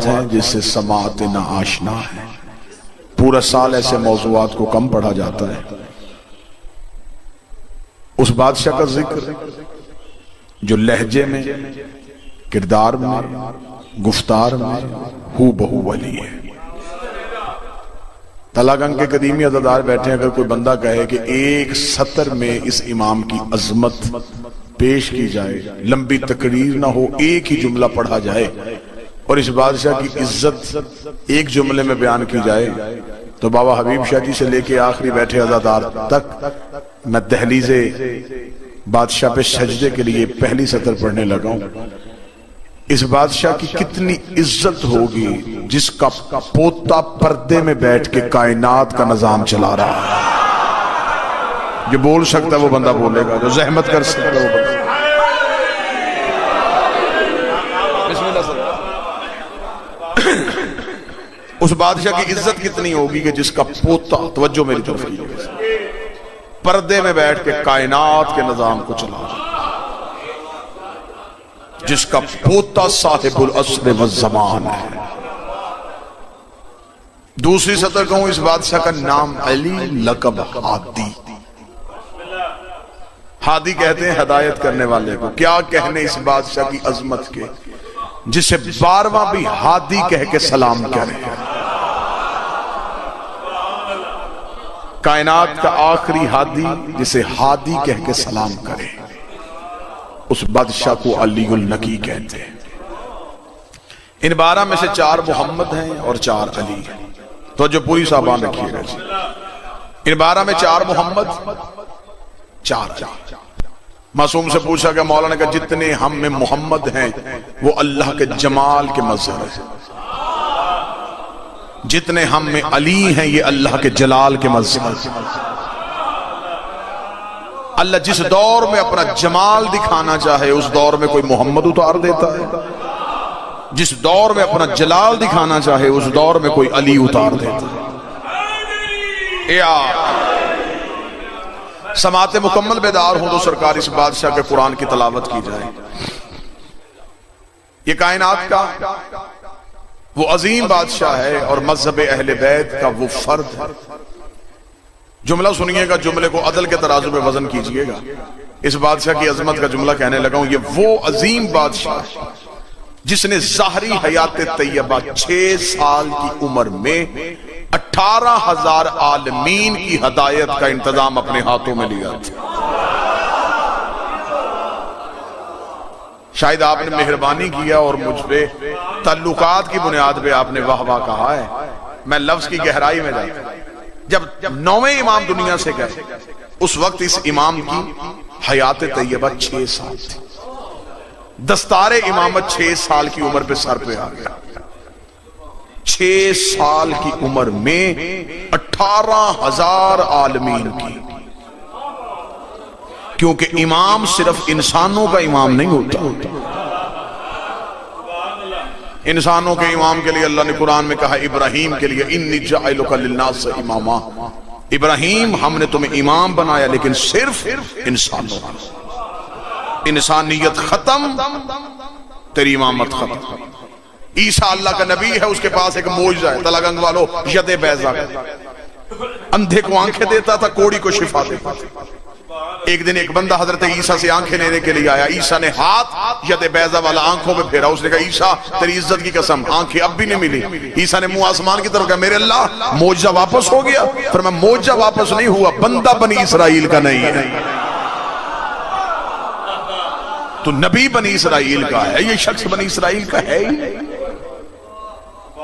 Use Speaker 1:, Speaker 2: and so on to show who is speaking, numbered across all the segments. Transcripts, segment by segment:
Speaker 1: موضوعات ہیں جس سے سماعت نہ آشنا ہے. پورا سال ایسے موضوعات کو کم پڑھا جاتا ہے. اس بادشاہ کا ذکر جو لہجے میں، کردار میں، گفتار میں ہو بہو ولی ہے. طلا گنگ کے قدیمی عزادار بیٹھے ہیں، اگر کوئی بندہ کہے کہ ایک سطر میں اس امام کی عظمت پیش کی جائے، لمبی تقریر نہ ہو، ایک ہی جملہ پڑھا جائے اور اس بادشاہ کی عزت ایک جملے میں بیان کی جائے، تو بابا حبیب شاہ جی سے لے کے آخری بیٹھے عزادار تک میں دہلیز بادشاہ پہ سجدے کے لیے پہلی سطر پڑھنے لگا ہوں. اس بادشاہ کی کتنی عزت ہوگی جس کا پوتا پردے میں بیٹھ کے کائنات کا نظام چلا رہا ہے. جو بول سکتا ہے وہ بندہ بولے گا، جو زحمت کر سکتا ہے وہ بندہ. بسم اللہ سر. اس بادشاہ کی عزت کتنی ہوگی کہ جس کا پوتا، توجہ میری طرف کیجیے، پردے میں بیٹھ کے کائنات کے نظام کو چلا رہا ہے، جس کا پوتا صاحب العصر والزمان ہے. دوسری سطر کہوں، اس بادشاہ کا نام علی، لقب ہادی. ہادی کہتے ہیں ہدایت کرنے والے کو. کیا کہنے اس بادشاہ کی عظمت کے، جسے 12واں بھی ہادی کہہ کے سلام کرے. کائنات کا آخری ہادی جسے ہادی کہہ کے سلام کرے، اس بادشاہ کو علی النقی کہتے ہیں. ان 12 میں سے 4 محمد ہیں اور 4 علی ہیں. تو جو پوری صاحبان رکھیے گا جی. ان 12 میں 4 محمد، 4 علی. معصوم سے پوچھا کہ مولانا کا جتنے ہم میں محمد ہیں وہ اللہ کے جمال کے مظہر ہیں، جتنے ہم میں علی ہیں یہ اللہ کے جلال کے مظہر ہیں. اللہ جس دور میں اپنا جمال دکھانا چاہے اس دور میں کوئی محمد اتار دیتا ہے، جس دور میں اپنا جلال دکھانا چاہے اس دور میں کوئی علی اتار دیتا ہے. سماعت مکمل بیدار ہوں تو سرکار اس بادشاہ کے قرآن کی تلاوت کی جائے. یہ کائنات کا وہ عظیم بادشاہ ہے اور مذہب اہل بیت کا وہ فرد ہے. جملہ سنیے گا، جملے کو عدل کے ترازو پہ وزن کیجئے گا. اس بادشاہ کی عظمت کا جملہ کہنے لگا ہوں. یہ وہ عظیم بادشاہ ہے جس نے ظاہری حیات طیبہ 6 سال کی عمر میں 18,000 عالمین کی ہدایت کا انتظام اپنے ہاتھوں میں لیا تھا. شاید آپ نے مہربانی کیا اور مجھ پہ تعلقات کی بنیاد پہ آپ نے واہ واہ کہا ہے. میں لفظ کی گہرائی میں جاتا ہوں. جب 9ویں امام دنیا سے گئے اس وقت اس امام کی حیات طیبہ 6 سال تھی. دستار امامت 6 سال کی عمر پہ سر پہ آ گیا. 6 سال کی عمر میں 18,000 عالمین کی. کیونکہ امام صرف انسانوں کا امام نہیں ہوتا. انسانوں کے امام کے لیے اللہ نے قرآن میں کہا ابراہیم کے لیے انی جاعلک للناس اماما. ابراہیم ہم نے تمہیں امام بنایا لیکن صرف انسانوں کا. انسانیت ختم، تیری امامت ختم. عیسیٰ اللہ کا نبی ہے، اس کے پاس ایک معجزہ ہے. طلا گنگ والو ید بیضا، اندھے کو آنکھیں دیتا تھا، کوڑی کو شفا دیتا تھا. ایک دن ایک بندہ حضرت عیسیٰ سے آنکھیں لینے کے لیے آیا. عیسیٰ نے ہاتھ ید بیضا والا آنکھوں پہ پھیرا. اس نے کہا عیسیٰ تیری عزت کی قسم آنکھیں اب بھی نہیں ملی. عیسیٰ نے منہ آسمان کی طرف کہا میرے اللہ معجزہ واپس ہو گیا. فرمایا معجزہ واپس نہیں ہوا، بندہ بنی اسرائیل کا نہیں ہے. تو نبی بنی اسرائیل کا ہے، یہ شخص بنی اسرائیل کا ہے ہی.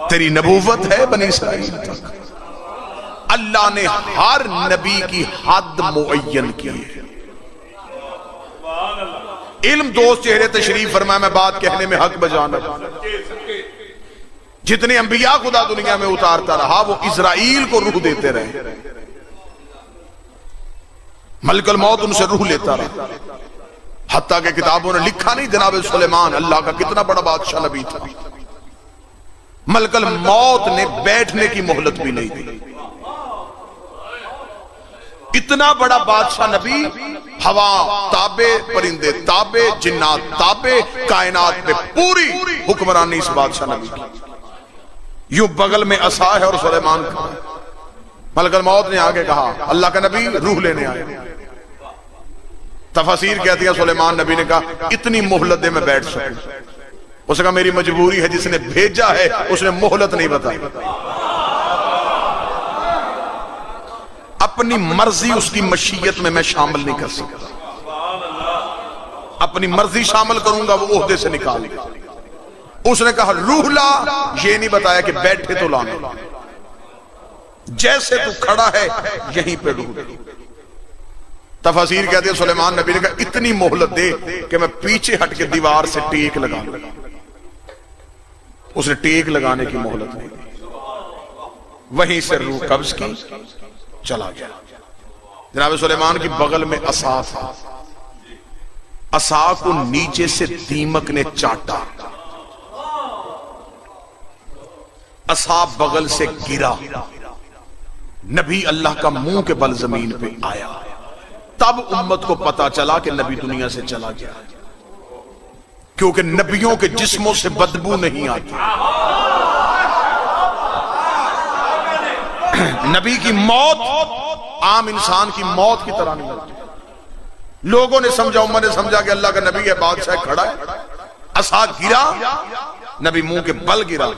Speaker 1: تیری نبوت ہے بنی اسرائیل تک. اللہ نے ہر نبی کی حد معین کی ہے. علم دوست چہرے تشریف فرمایا میں بات کہنے میں حق بجانا. جتنے انبیاء خدا دنیا میں اتارتا رہا وہ اسرائیل کو روح دیتے رہے. ملک الموت ان سے روح لیتا رہا. حتیٰ کہ کتابوں نے لکھا نہیں جناب سلیمان اللہ کا کتنا بڑا بادشاہ نبی تھا، ملک الموت نے بیٹھنے کی مہلت بھی نہیں دی. اتنا بڑا بادشاہ نبی، ہوا تابع، پرندے تابع، جنات تابع، کائنات پہ پوری حکمرانی اس بادشاہ نبی کی. یوں بغل میں عصا ہے اور سلیمان کا. ملک الموت نے آگے کہا اللہ کا نبی روح لینے آئے. تفاسیر کہتی ہے سلیمان نبی نے کہا اتنی مہلت دے میں بیٹھ سکوں. اس نے کہا میری مجبوری ہے، جس نے بھیجا ہے اس نے مہلت نہیں بتائی. اپنی مرضی اس کی مشیت میں شامل نہیں کر سکتا. اپنی مرضی شامل کروں گا وہ عہدے سے نکال گا. اس نے کہا روح لا، یہ نہیں بتایا کہ بیٹھے تو لانا، جیسے تو کھڑا ہے یہیں پہ روح. تفاسیر کہتے ہیں سلیمان نبی نے کہا اتنی مہلت دے کہ میں پیچھے ہٹ کے دیوار سے ٹیک لگا لوں. اس نے ٹیک لگانے کی مہلت نہیں دی، وہیں سے روح قبض کی چلا گیا. جناب سلیمان کی بغل میں عصا تھا. عصا کو نیچے سے دیمک نے چاٹا، عصا بغل سے گرا، نبی اللہ کا منہ کے بل زمین پہ آیا. تب امت کو پتا چلا کہ نبی دنیا سے چلا گیا، کیونکہ نبیوں کے جسموں سے بدبو نہیں آتی. نبی کی موت عام انسان کی موت کی طرح نہیں ہوتی. لوگوں نے سمجھا، امت نے سمجھا کہ اللہ کا نبی ہے، بادشاہ کھڑا ہے، عصا گرا، نبی منہ کے بل گرا.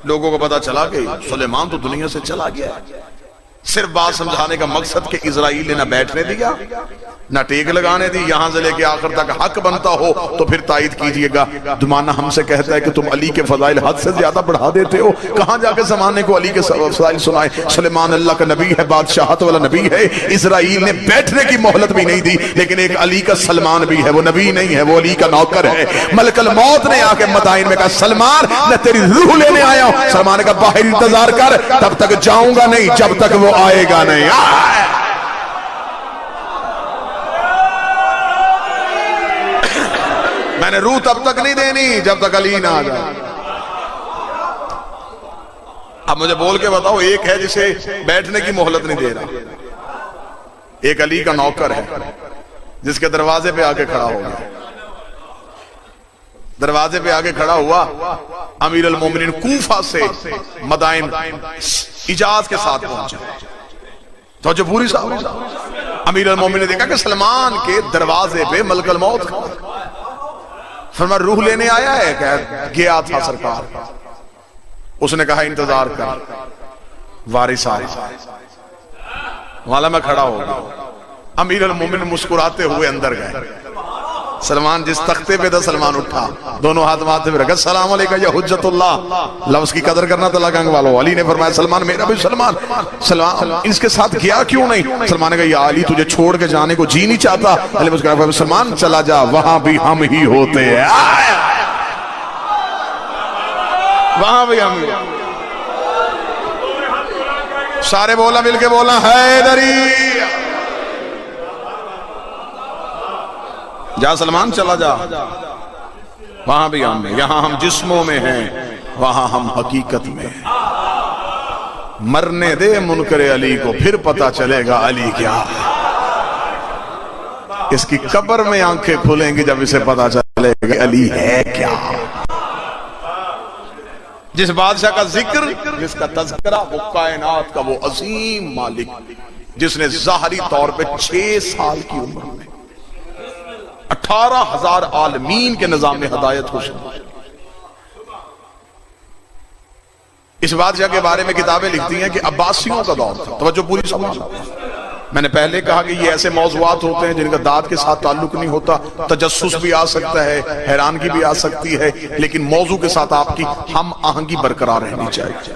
Speaker 1: لوگوں کو پتا چلا کہ سلیمان تو دنیا سے چلا گیا. صرف بات سمجھانے کا مقصد کہ اسرائیل نے نہ بیٹھنے دیا نہ ٹیک لگانے دی. یہاں سے لے کے آخر تک حق بنتا ہو تو پھر تائید کیجئے گا. زمانہ ہم سے کہتا ہے کہ تم علی کے فضائل حد سے زیادہ بڑھا دیتے ہو. کہاں جا کے زمانے کو علی کے فضائل سنائے. سلیمان اللہ کا نبی ہے، بادشاہت والا نبی ہے. اسرائیل نے بیٹھنے کی مہلت بھی نہیں دی. لیکن ایک علی کا سلمان بھی ہے، وہ نبی نہیں ہے، وہ علی کا نوکر ہے. ملک الموت نے آ کے مدائن میں کہا سلمان میں تیری روح لینے آیا ہوں. سلمان نے کہا باہر انتظار کر، تب تک جاؤں گا نہیں جب تک وہ آئے گا نہیں. میں نے روح تب تک نہیں دینی جب تک علی نہ آ جائے. اب مجھے بول کے بتاؤ، ایک ہے جسے بیٹھنے کی مہلت نہیں دے رہا، ایک علی کا نوکر ہے جس کے دروازے پہ آ کے کھڑا ہو گیا. دروازے پہ آ کے کھڑا ہوا. امیر المومنین کوفہ سے مدائن اجازت کے ساتھ پہنچا. تو جو پوری صاحب امیر المومنین نے دیکھا کہ سلمان کے دروازے پہ ملک الموت کھڑا. فرمایا روح لینے آیا ہے؟ کہ گیا تھا سرکار. اس نے کہا انتظار کر، وارث آیا. والا میں کھڑا ہو گیا. امیر المومنین مسکراتے ہوئے اندر گئے. سلمان جس تختے پہ تھا سلمان اٹھا، دونوں ہاتھ ماتھے پہ رکھا. السلام علیکم یا حجت اللہ. لفظ کی قدر کرنا تھا لگنگ والوں. علی نے فرمایا سلمان میرا بھی سلمان اس کے ساتھ گیا کیوں نہیں؟ سلمان نے کہا یا علی تجھے چھوڑ کے جانے کو جی نہیں چاہتا. علی مسکرایا سلمان چلا جا، وہاں بھی ہم ہی ہوتے ہیں. وہاں بھی ہم ہی. سارے بولا مل کے بولا حیدری. جا سلمان چلا جا، وہاں بھی ہم ہیں. یہاں ہم جسموں میں ہیں، وہاں ہم حقیقت میں ہیں. مرنے دے منکر علی کو، پھر پتا چلے گا علی کیا. اس کی قبر میں آنکھیں کھلیں گی جب اسے پتا چلے گا علی ہے کیا. جس بادشاہ کا ذکر، جس کا تذکرہ، وہ کائنات کا وہ عظیم مالک جس نے ظاہری طور پہ 6 سال کی عمر میں 18,000 عالمین کے نظام ہدایت کو سنا. اس بادشاہ کے بارے میں کتابیں لکھتی ہیں کہ عباسیوں کا دور تھا. توجہ پوری سمجھ. میں نے پہلے کہا کہ یہ ایسے موضوعات ہوتے ہیں جن کا داد کے ساتھ تعلق نہیں ہوتا. تجسس بھی آ سکتا ہے، حیرانگی بھی آ سکتی ہے، لیکن موضوع کے ساتھ آپ کی ہم آہنگی برقرار رہنی چاہیے.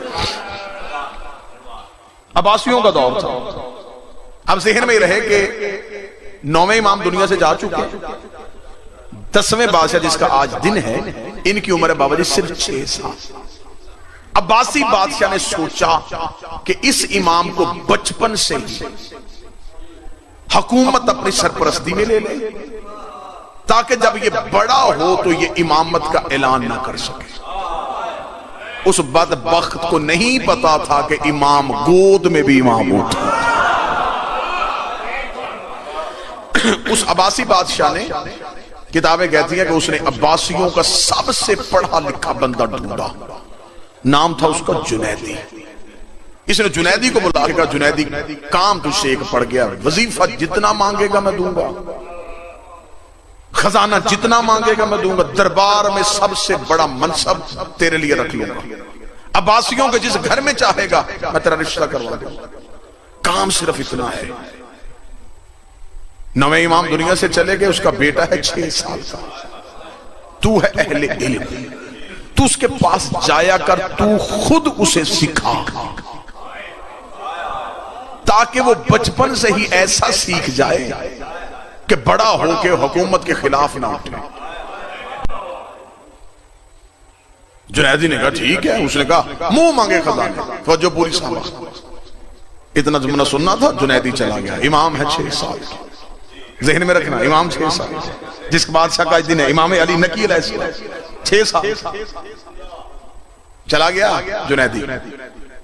Speaker 1: عباسیوں کا دور تھا. اب ذہن میں رہے کہ 9ویں امام دنیا سے جا چکے، 10ویں بادشاہ جس کا آج دن ہے، ان کی عمر بابا جی صرف 6 سال. عباسی بادشاہ نے سوچا کہ اس امام کو بچپن سے حکومت اپنی سرپرستی میں لے لے، تاکہ جب یہ بڑا ہو تو یہ امامت کا اعلان نہ کر سکے. اس بدبخت کو نہیں پتا تھا کہ امام گود میں بھی امام ہوتا. اس عباسی بادشاہ نے، کتابیں کہتی ہیں کہ اس نے عباسیوں کا سب سے پڑھا لکھا بندہ ڈھونڈا. نام تھا اس کا جنیدی. اس نے جنیدی کو بلا کے کہا جنیدی کام تجھ سے ایک پڑ گیا, وظیفہ جتنا مانگے گا میں دوں گا, خزانہ جتنا مانگے گا میں دوں گا, دربار میں سب سے بڑا منصب تیرے لیے رکھ لوں گا, عباسیوں کے جس گھر میں چاہے گا میں تیرا رشتہ کروا دوں گا. کام صرف اتنا ہے. نویں امام دنیا سے چلے گئے, اس کا بیٹا ہے 6 سال کا. تو ہے اہل علم, تو اس کے پاس جایا کر, تو خود اسے سکھا تاکہ وہ بچپن سے ہی ایسا سیکھ جائے کہ بڑا ہو کے حکومت کے خلاف نہ اٹھے. جنیدی نے کہا ٹھیک ہے. اس نے کہا منہ مانگے خزانے, فوجو پوری ساما. اتنا جملہ سننا تھا, جنیدی چلا گیا. امام ہے 6 سال, ذہن میں رکھنا, امام 6 سال, جس بادشاہ کا دن ہے امام علی نکی علیہ السلام 6 سال. چلا گیا جنیدی.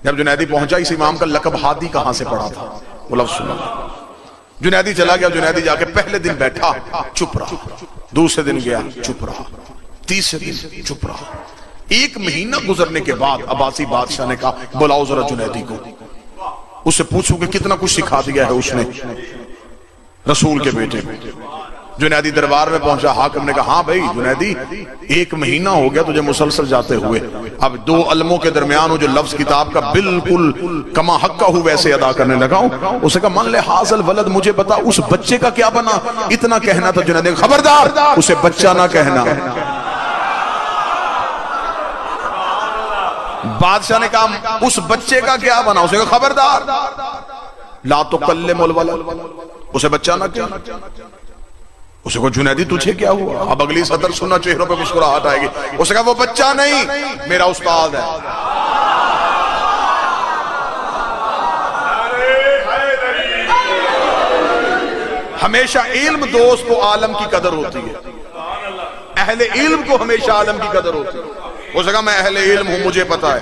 Speaker 1: جب جنیدی پہنچا, اس امام کا لقب ہادی کہاں سے پڑا تھا وہ لفظ سنا. جنیدی چلا گیا. جنیدی جا کے پہلے دن بیٹھا, چپ رہا. دوسرے دن گیا, چپ رہا. تیسرے دن چپ رہا. 1 مہینہ گزرنے کے بعد عباسی بادشاہ نے کہا بلاؤ ذرا جنیدی کو, اس سے پوچھو کہ کتنا کچھ سکھا دیا ہے اس نے رسول کے بیٹے کو. جنیدی دربار میں پہنچا. حاکم نے کہا ہاں بھائی جنیدی 1 مہینہ ہو گیا تجھے مسلسل جاتے ہوئے, اب 2 علموں کے درمیان جو لفظ کتاب کا بالکل کما حق کا ہو ویسے ادا کرنے لگا ہوں. اسے کہا من لحاظ الولد, مجھے بتا اس بچے کا کیا بنا. اتنا کہنا تھا. جنیدی خبردار اسے بچہ نہ کہنا. بادشاہ نے کہا اس بچے کا کیا بنا. اسے کہا خبردار لا تکلم الولد, اسے بچہ نہ کہنا. اسے کہا جنیدی تجھے کیا ہوا. اب اگلی سطر سننا, چہروں پہ مسکراہٹ آئے گی. اسے کہا وہ بچہ نہیں, میرا استاد ہے. ہمیشہ علم دوست کو عالم کی قدر ہوتی ہے. اہل علم کو ہمیشہ عالم کی قدر ہوتی ہے. اسے کہا میں اہل علم ہوں, مجھے پتا ہے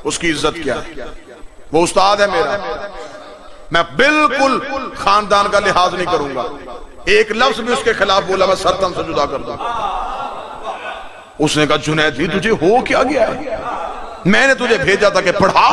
Speaker 1: اس کی عزت کیا ہے. وہ استاد ہے میرا, میں بالکل خاندان کا لحاظ نہیں کروں گا. ایک لفظ بھی اس کے خلاف بولا میں سر تن سے جدا کر دوں. اس نے کہا جنیدی تجھے ہو کیا گیا ہے, میں نے تجھے بھیجا تھا کہ پڑھا,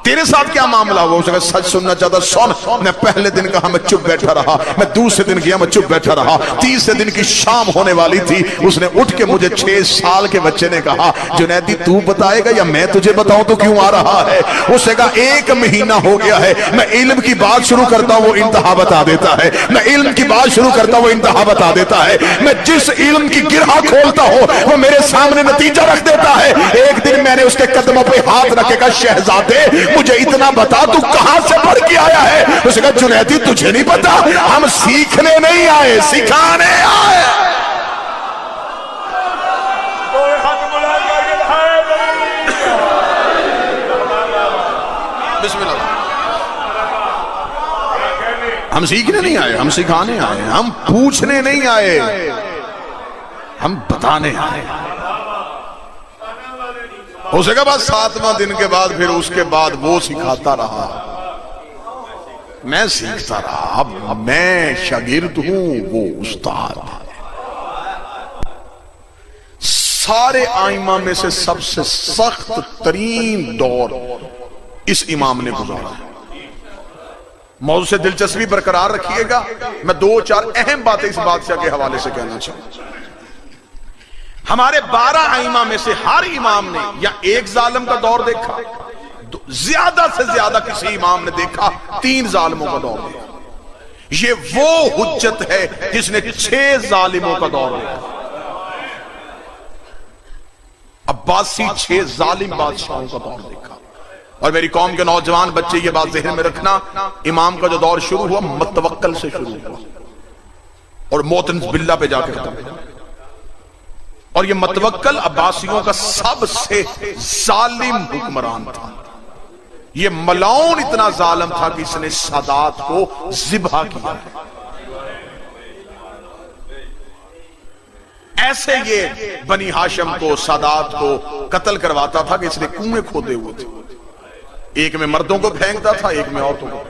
Speaker 1: تیرے ساتھ کیا معاملہ ہوا. اس نے کہا سچ سننا چاہتا سن. میں پہلے دن کہا میں چپ بیٹھا رہا, میں دوسرے دن گیا میں چپ بیٹھا رہا, تیسرے دن کی شام ہونے والی تھی. اس نے اٹھ کے مجھے 6 سال کے بچے نے کہا جنیدی تو بتائے گا یا میں تجھے بتاؤں تو کیوں آ رہا ہے. اس نے کہا 1 مہینہ ہو گیا ہے, میں علم کی بات شروع کرتا ہوں وہ انتہا بتا دیتا ہے, میں علم کی بات شروع کرتا ہوں وہ انتہا بتا دیتا ہے, میں جس علم کی گرہ کھولتا ہوں وہ میرے سامنے نتیجہ رکھ دیتا ہے. ایک دن میں نے اس کے قدموں پہ ہاتھ رکھے کہا شہزادے مجھے اتنا بتا تو کہاں سے پڑھ کے آیا ہے. اس نے کہا جنیدی تجھے نہیں پتا, ہم سیکھنے نہیں آئے سکھانے آئے. بسم اللہ. ہم سیکھنے نہیں آئے, ہم سکھانے آئے, ہم پوچھنے نہیں آئے, ہم بتانے آئے. اسے کہا بس 7واں دن کے بعد پھر اس کے بعد وہ سکھاتا رہا, میں سیکھتا رہا. اب میں شاگرد ہوں, وہ استاد. سارے آئمہ میں سے سب سے سخت ترین دور اس امام نے گزارا. موضوع سے دلچسپی برقرار رکھیے گا. میں 2-4 اہم باتیں اس بادشاہ کے حوالے سے کہنا چاہوں. ہمارے 12 ائمہ میں سے ہر امام نے یا ایک ظالم کا دور دیکھا, زیادہ سے زیادہ کسی امام نے دیکھا 3 ظالموں کا دور دیکھا. یہ وہ حجت ہے جس نے 6 ظالموں کا دور دیکھا. عباسی 6 ظالم بادشاہوں کا دور دیکھا. اور میری قوم کے نوجوان بچے یہ بات ذہن میں رکھنا, امام کا جو دور شروع ہوا متوکل سے شروع ہوا اور موتن باللہ پہ جا کے ختم ہوا. اور یہ متوکل عباسیوں کا سب سے ظالم حکمران تھا. یہ ملعون اتنا ظالم تھا کہ اس نے سادات کو ذبح کیا. ایسے یہ بنی ہاشم کو سادات کو قتل کرواتا تھا کہ اس نے کنویں کھودے ہوئے تھے. ایک میں مردوں کو پھینکتا تھا, ایک میں عورتوں کو.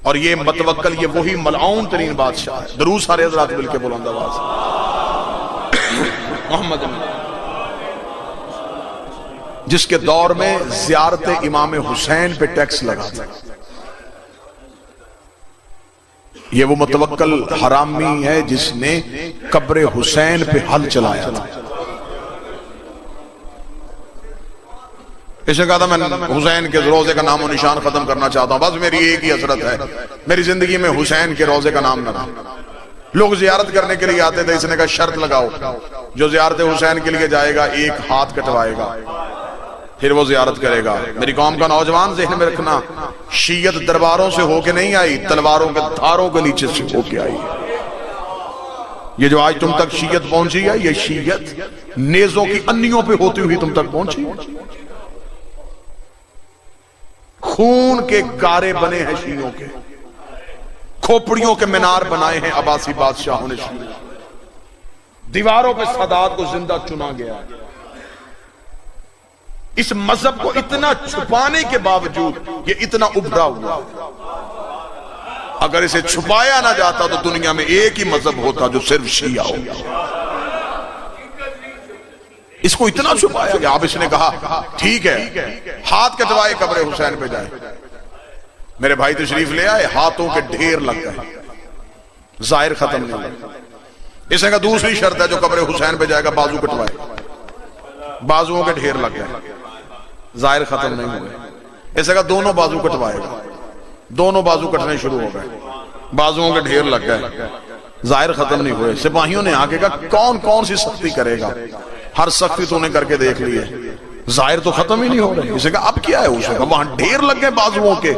Speaker 1: اور یہ متوکل یہ وہی ملعون ترین بادشاہ ہے. درود سارے حضرات مل کے بلند آواز محمد جس کے دور میں زیارت امام حسین پہ ٹیکس لگا تھا. یہ وہ متوکل حرامی ہے جس نے قبر حسین پہ ہل چلایا تھا. اس نے کہا تھا میں حسین کے روزے کا نام و نشان ختم کرنا چاہتا ہوں، بس میری ایک ہی حسرت ہے، میری زندگی میں حسین کے روزے کا نام نہ رہا. لوگ زیارت کرنے کے لیے آتے تھے، اس نے کہا شرط لگاؤ، جو زیارت حسین کے لیے جائے گا ایک ہاتھ کٹوائے گا پھر وہ زیارت کرے گا. میری قوم کا نوجوان ذہن میں رکھنا، شیعت درباروں سے ہو کے نہیں آئی، تلواروں کے دھاروں کے نیچے سے ہو کے آئی. یہ جو آج تم تک شیعت پہنچی ہے، یہ شیعت نیزوں کی انیوں پہ ہوتی ہوئی تم تک پہنچی. خون کے گارے بنے ہیں شیعوں کے، کھوپڑیوں کے مینار بنائے ہیں عباسی بادشاہوں نے. دیواروں پہ سادات کو زندہ چنا گیا. اس مذہب کو اتنا چھپانے کے باوجود یہ اتنا ابھرا ہوا. اگر اسے چھپایا نہ جاتا تو دنیا میں ایک ہی مذہب ہوتا جو صرف شیعہ ہوگا. اس کو اتنا چھپایا گیا. اب اس نے کہا ٹھیک ہے، ہاتھ کٹوائے قبر حسین پہ جائے. میرے بھائی تشریف لے آئے، ہاتھوں کے ڈھیر لگ گئے، ظاہر ختم نہیں ہوا. اس نے کہا دوسری شرط ہے، جو قبر حسین پہ جائے گا بازو کٹوائے. بازوؤں کے ڈھیر لگ گئے، ظاہر ختم نہیں ہوئے. اس نے کہا دونوں بازو کٹوائے گا. دونوں بازو کٹنے شروع ہو گئے، بازوؤں کے ڈھیر لگ گئے، ظاہر ختم نہیں ہوئے. سپاہیوں نے آگے کہا کون کون سی سختی کرے گا؟ ہر سختی تو نے کر کے دیکھ لی ہے، ظاہر تو ختم ہی نہیں ہو رہے. اسے کہا اب کیا ہے؟ اسے کہا وہاں ڈھیر لگ گئے بازوؤں کے،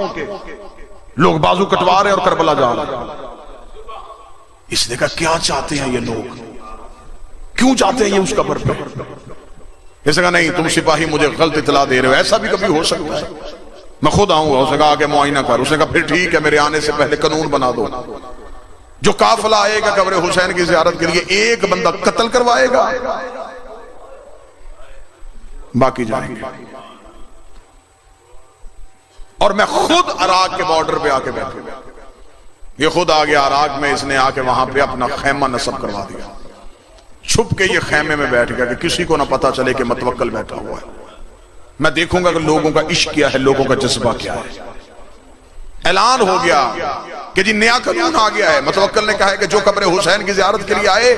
Speaker 1: لوگ بازو کٹوا رہے اور کربلا جا رہے. اس نے کہا کیا چاہتے ہیں یہ لوگ، کیوں چاہتے ہیں یہ اس قبر پہ؟ اس نے کہا نہیں، تم سپاہی مجھے غلط اطلاع دے رہے ہو، ایسا بھی کبھی ہو سکتا ہے، میں خود آؤں گا. اس نے کہا آگے معائنہ کر. اس نے کہا پھر ٹھیک ہے، میرے آنے سے پہلے قانون بنا دو، جو قافلہ آئے گا قبر حسین کی زیارت کے لیے ایک بندہ قتل کروائے گا، باقی جائیں گے. اور میں خود عراق کے بارڈر پہ آ کے بیٹھا. یہ خود آ گیا عراق میں، اس نے آ کے وہاں پہ اپنا خیمہ نصب کروا دیا. چھپ کے یہ خیمے میں بیٹھ گیا کہ کسی کو نہ پتا چلے کہ متوکل بیٹھا ہوا ہے. میں دیکھوں گا کہ لوگوں کا عشق کیا ہے، لوگوں کا جذبہ کیا ہے. اعلان ہو گیا کہ جی نیا قانون آ گیا ہے. متوکل نے کہا ہے کہ جو قبر حسین کی زیارت کے لیے آئے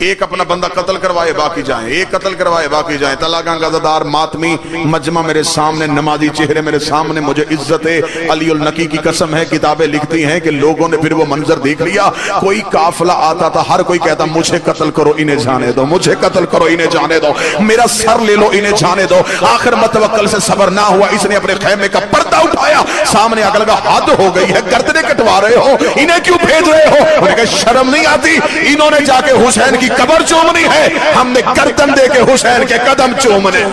Speaker 1: ایک اپنا بندہ قتل کروائے باقی جائیں، ایک قتل کروائے باقی جائیں. طلاقاں غزادار ماتمی مجمع میرے سامنے، نمازی چہرے میرے سامنے. مجھے عزت علی النقی کی قسم ہے، کتابیں لکھتی ہیں کہ لوگوں نے پھر وہ منظر دیکھ لیا. کوئی قافلہ آتا تھا، ہر کوئی کہتا مجھے قتل کرو انہیں جانے دو، مجھے قتل کرو انہیں جانے دو، میرا سر لے لو انہیں جانے دو. آخر متوکل سے صبر نہ ہوا، اس نے اپنے خیمے کا پردہ اٹھایا، سامنے آ کے لگا حد ہو گئی ہے، گردنیں کٹوا رہے ہو، انہیں کیوں بھیج رہے ہو؟ انہوں نے کہا شرم نہیں آتی؟ انہوں نے جا کے حسین کی قبر چومنی ہے، ہم نے گردن دے کے حسین کے قدم چومنے.